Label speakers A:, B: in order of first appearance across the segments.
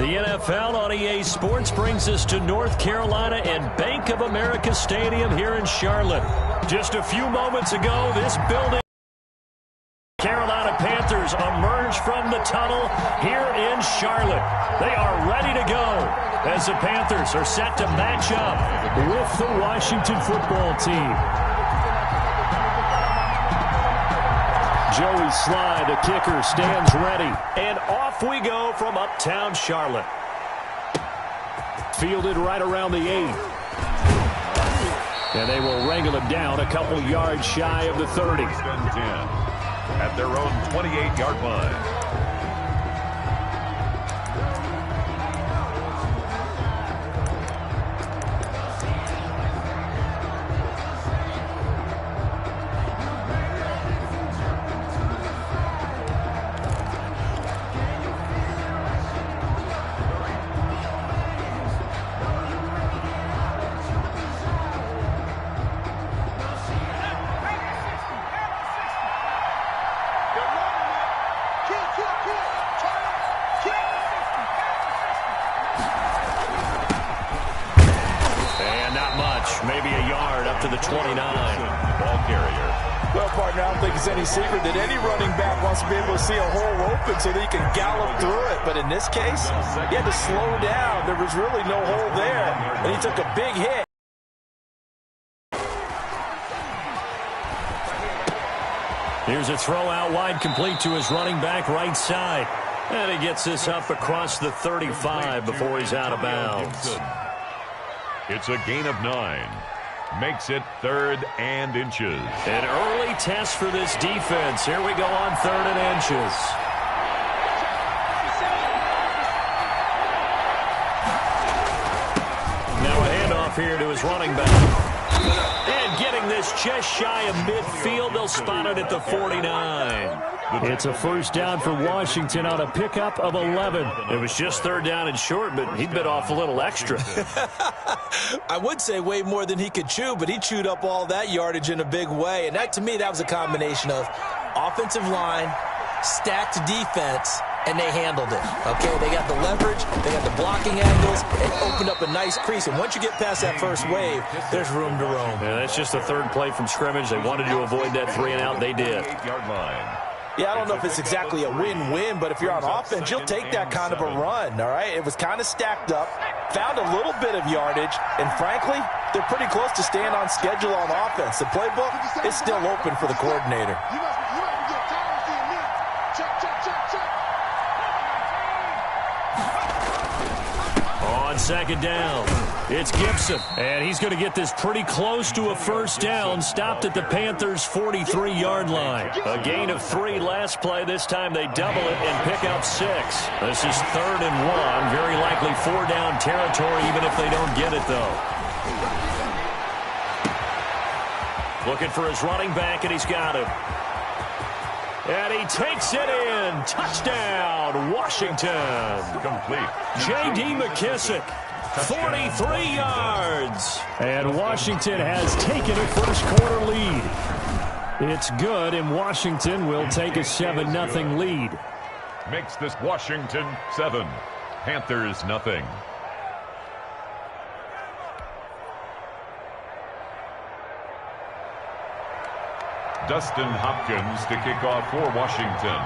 A: The NFL on EA Sports brings us to North Carolina and Bank of America Stadium here in Charlotte. Just a few moments ago, this building, Carolina Panthers emerge from the tunnel here in Charlotte. They are ready to go as the Panthers are set to match up with the Washington football team. Joey Sly, the kicker, stands ready. And off we go from uptown Charlotte. Fielded right around the 8. And they will wrangle him down a couple yards shy of the 30.
B: At their own 28-yard line.
A: Maybe a yard up to the 29.
B: Ball carrier.
C: Well, partner, I don't think it's any secret that any running back wants to be able to see a hole open so that he can gallop through it. But in this case, he had to slow down. There was really no hole there, and he took a big hit.
A: Here's a throw out wide, complete to his running back right side. And he gets this up across the 35 before he's out of bounds.
B: It's a gain of 9. Makes it 3rd and inches.
A: An early test for this defense. Here we go on 3rd and inches. Now a handoff here to his running back. And getting this just shy of midfield. They'll spot it at the 49. It's a first down for Washington on a pickup of 11. It was just 3rd down and short, but he bit off a little extra.
C: I would say way more than he could chew, but he chewed up all that yardage in a big way. And that, to me, that was a combination of offensive line, stacked defense, and they handled it. Okay, they got the leverage, they got the blocking angles, and opened up a nice crease. And once you get past that first wave, there's room to roam.
A: Yeah, that's just the 3rd play from scrimmage. They wanted to avoid that 3 and out. They did.
B: 8-yard line.
C: Yeah, I don't know if it's exactly a win-win, but if you're on offense, you'll take that kind of a run, all right? It was kind of stacked up, found a little bit of yardage, and frankly, they're pretty close to staying on schedule on offense. The playbook is still open for the coordinator.
A: On 2nd down, it's Gibson, and he's going to get this pretty close to a first down, stopped at the Panthers' 43-yard line. A gain of 3 last play. This time they double it and pick up 6. This is 3rd and 1, very likely 4-down territory, even if they don't get it, though. Looking for his running back, and he's got him. And he takes it in. Touchdown, Washington.
B: Complete.
A: J.D. McKissick, 43 yards. And Washington has taken a first-quarter lead. It's good, and Washington will take a 7-0 lead.
B: Makes this Washington 7. Panthers nothing. Dustin Hopkins to kick off for Washington.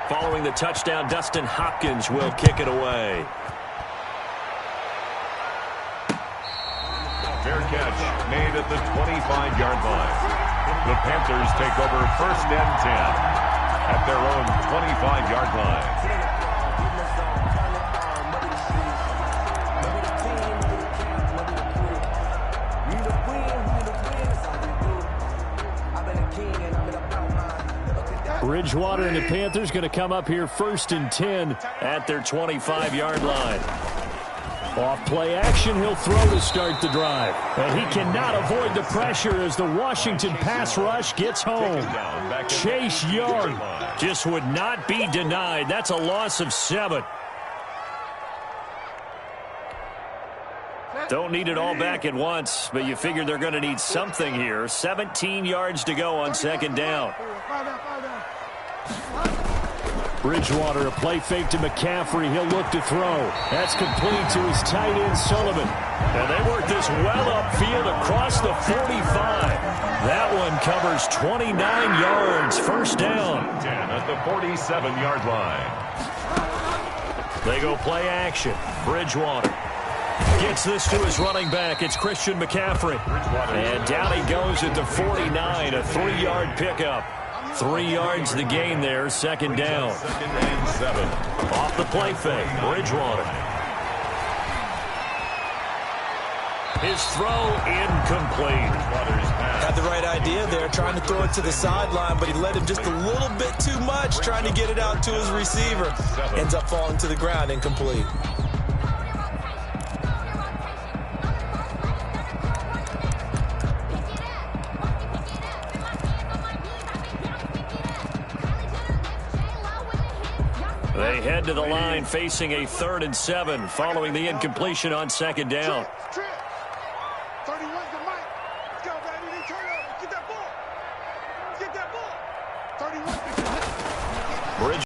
A: Following the touchdown, Dustin Hopkins will kick it away.
B: Fair catch made at the 25-yard line. The Panthers take over 1st and 10 at their own 25-yard line.
A: Bridgewater and the Panthers going to come up here 1st and 10 at their 25-yard line. Off play action, he'll throw to start the drive. And he cannot avoid the pressure as the Washington pass rush gets home. Chase Young just would not be denied. That's a loss of 7. Don't need it all back at once, but you figure they're going to need something here. 17 yards to go on 2nd down. Bridgewater, a play fake to McCaffrey. He'll look to throw. That's complete to his tight end, Sullivan. And they work this well upfield across the 45. That one covers 29 yards. First down.
B: 10 at the 47-yard line.
A: They go play action. Bridgewater gets this to his running back. It's Christian McCaffrey. And down he goes at the 49, a 3-yard pickup. 3 yards the gain there, second down.
B: 2nd and 7.
A: Off the play fake, Bridgewater. His throw incomplete.
C: Had the right idea there, trying to throw it to the sideline, but he let him just a little bit too much, trying to get it out to his receiver. Ends up falling to the ground, incomplete.
A: They head to the line facing a 3rd and 7 following the incompletion on second down. Bridge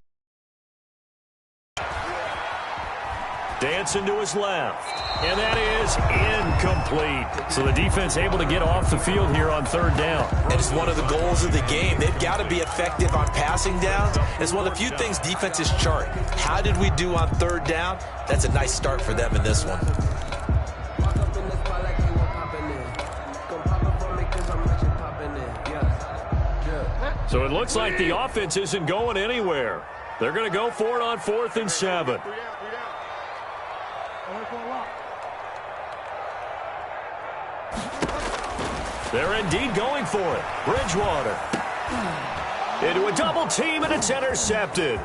A: dancing to his left, and that is incomplete. So the defense able to get off the field here on 3rd down.
C: And it's one of the goals of the game. They've got to be effective on passing downs. It's one of the few things defenses chart. How did we do on 3rd down? That's a nice start for them in this one.
A: So it looks like the offense isn't going anywhere. They're going to go for it on 4th and 7. They're indeed going for it. Bridgewater into a double team, and it's intercepted.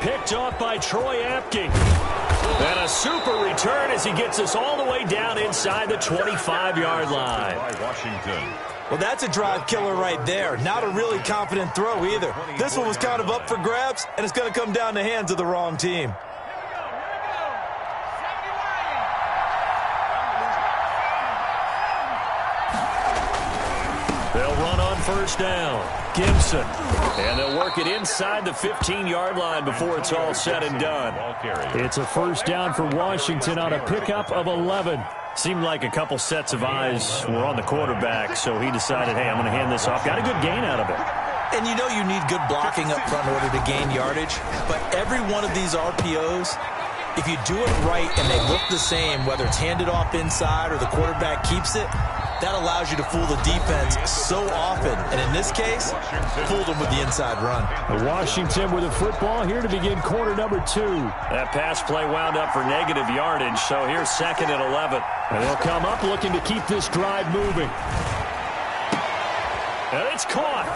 A: Picked off by Troy Apking. And a super return as he gets us all the way down inside the 25-yard line.
B: By Washington.
C: Well, that's a drive killer right there. Not a really confident throw either. This one was kind of up for grabs, and it's going to come down the hands of the wrong team.
A: They'll run on 1st down. Gibson. And they'll work it inside the 15-yard line before it's all said and done. It's a 1st down for Washington on a pickup of 11. Seemed like a couple sets of eyes were on the quarterback, so he decided, hey, I'm going to hand this off. Got a good gain out of it.
C: And you know you need good blocking up front in order to gain yardage. But every one of these RPOs, if you do it right and they look the same, whether it's handed off inside or the quarterback keeps it, that allows you to fool the defense so often. And in this case, fooled them with the inside run.
A: Washington with the football here to begin quarter number 2. That pass play wound up for negative yardage, so here's 2nd and 11. And they'll come up looking to keep this drive moving. And it's caught.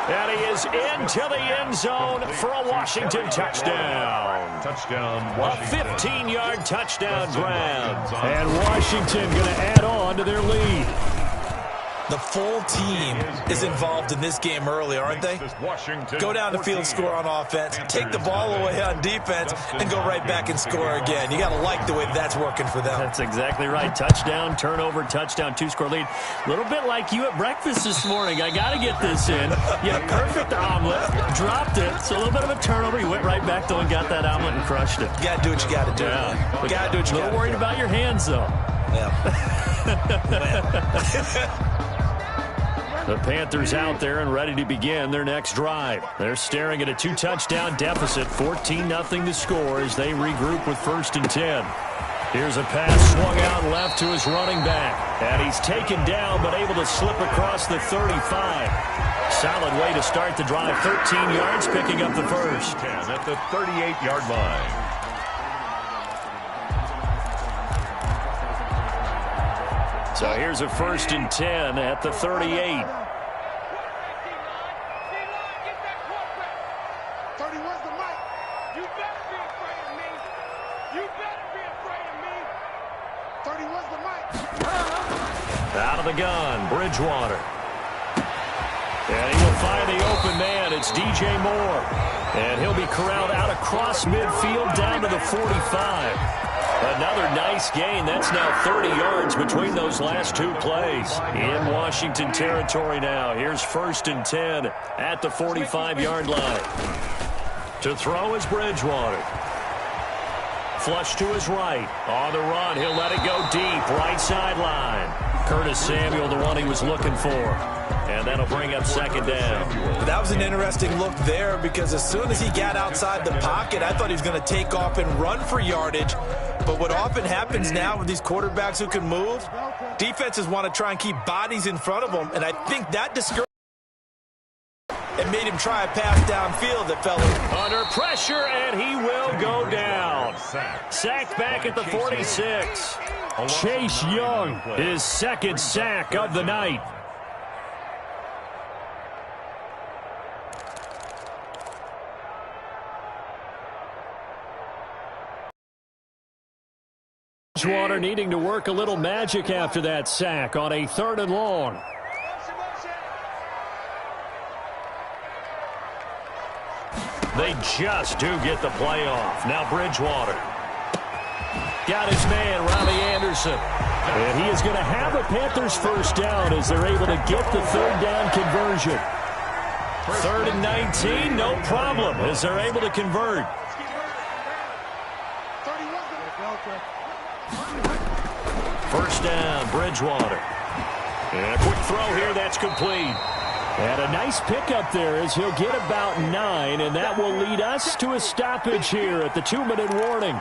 A: And he is into the end zone for a Washington touchdown.
B: Touchdown,
A: Washington. A 15-yard touchdown grab. And Washington going to add on to their lead.
C: The full team is involved in this game early, aren't they? Go down the field, score on offense, take the ball away on defense, and go right back and score again. You got to like the way that's working for them.
A: That's exactly right. Touchdown, turnover, touchdown, 2-score lead. A little bit like you at breakfast this morning. I got to get this in. You had a perfect omelet, dropped it. So a little bit of a turnover. You went right back, though, and got that omelet and crushed it.
C: You got to do what you got to do.
A: Yeah.
C: You got to do what you got to do.
A: A little worried about your hands, though.
C: Yeah.
A: The Panthers out there and ready to begin their next drive. They're staring at a 2-touchdown deficit, 14-0 to score as they regroup with 1st and 10. Here's a pass swung out left to his running back. And he's taken down but able to slip across the 35. Solid way to start the drive, 13 yards, picking up the first.
B: 10 at the 38-yard line.
A: So here's a 1st and 10 at the 38. Out of the gun, Bridgewater. And he will find the open man. It's DJ Moore. And he'll be corralled out across midfield down to the 45. Another nice gain. That's now 30 yards between those last 2 plays. In Washington territory now. Here's 1st and 10 at the 45-yard line. To throw is Bridgewater. Flush to his right. On the run, he'll let it go deep. Right sideline. Curtis Samuel, the one he was looking for. And that'll bring up second down.
C: That was an interesting look there because as soon as he got outside the pocket, I thought he was going to take off and run for yardage. But what often happens now with these quarterbacks who can move, defenses want to try and keep bodies in front of them. And I think that discouraged and made him try a pass downfield that fell in.
A: Under pressure, and he will go down. Sacked back at the 46. Chase Young, his second sack of the night. Bridgewater needing to work a little magic after that sack on a 3rd and long. They just do get the play off. Now Bridgewater. Got his man, Riley Anderson. And he is going to have a Panthers first down as they're able to get the 3rd down conversion. 3rd and 19, no problem as they're able to convert. First down, Bridgewater. And a quick throw here, that's complete. And a nice pickup there as he'll get about 9, and that will lead us to a stoppage here at the 2-minute warning.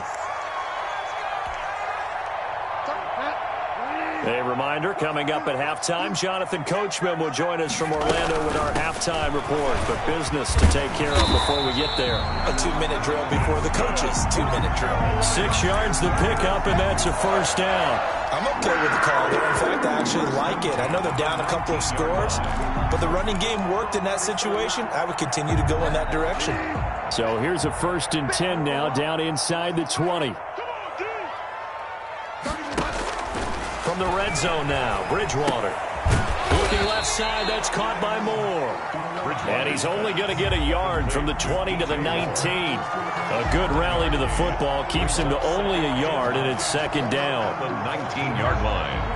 A: A reminder, coming up at halftime, Jonathan Coachman will join us from Orlando with our halftime report. But business to take care of before we get there.
C: A 2-minute drill before the coach's 2-minute drill.
A: 6 yards the pickup, and that's a first down.
C: I'm okay with the call there. In fact, I actually like it. I know they're down a couple of scores, but the running game worked in that situation. I would continue to go in that direction.
A: So here's a 1st and 10 now, down inside the 20. From the red zone now, Bridgewater. Looking left side, that's caught by Moore. And he's only going to get a yard from the 20 to the 19. A good rally to the football keeps him to only a yard, and it's second down.
B: The 19-yard line.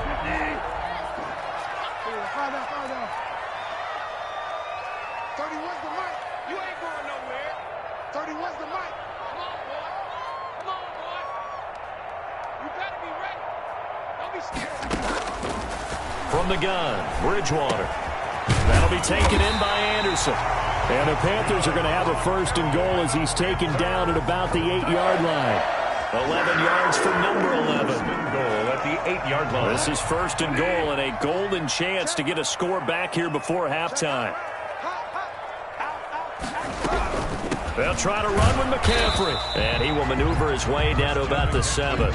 A: From the gun, Bridgewater. That'll be taken in by Anderson. And the Panthers are going to have a 1st and goal as he's taken down at about the 8-yard line. 11 yards for number 11.
B: Goal at the 8-yard line.
A: This is 1st and goal and a golden chance to get a score back here before halftime. They'll try to run with McCaffrey. And he will maneuver his way down to about the 7.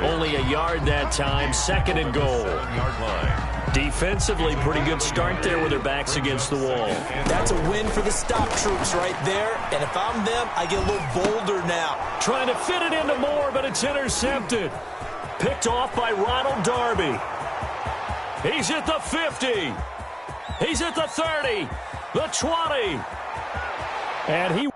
A: Only a yard that time. 2nd and goal.
B: 7-yard line.
A: Defensively, pretty good start there with their backs against the wall.
C: That's a win for the stop troops right there. And if I'm them, I get a little bolder now.
A: Trying to fit it into Moore, but it's intercepted. Picked off by Ronald Darby. He's at the 50. He's at the 30. The 20. And he...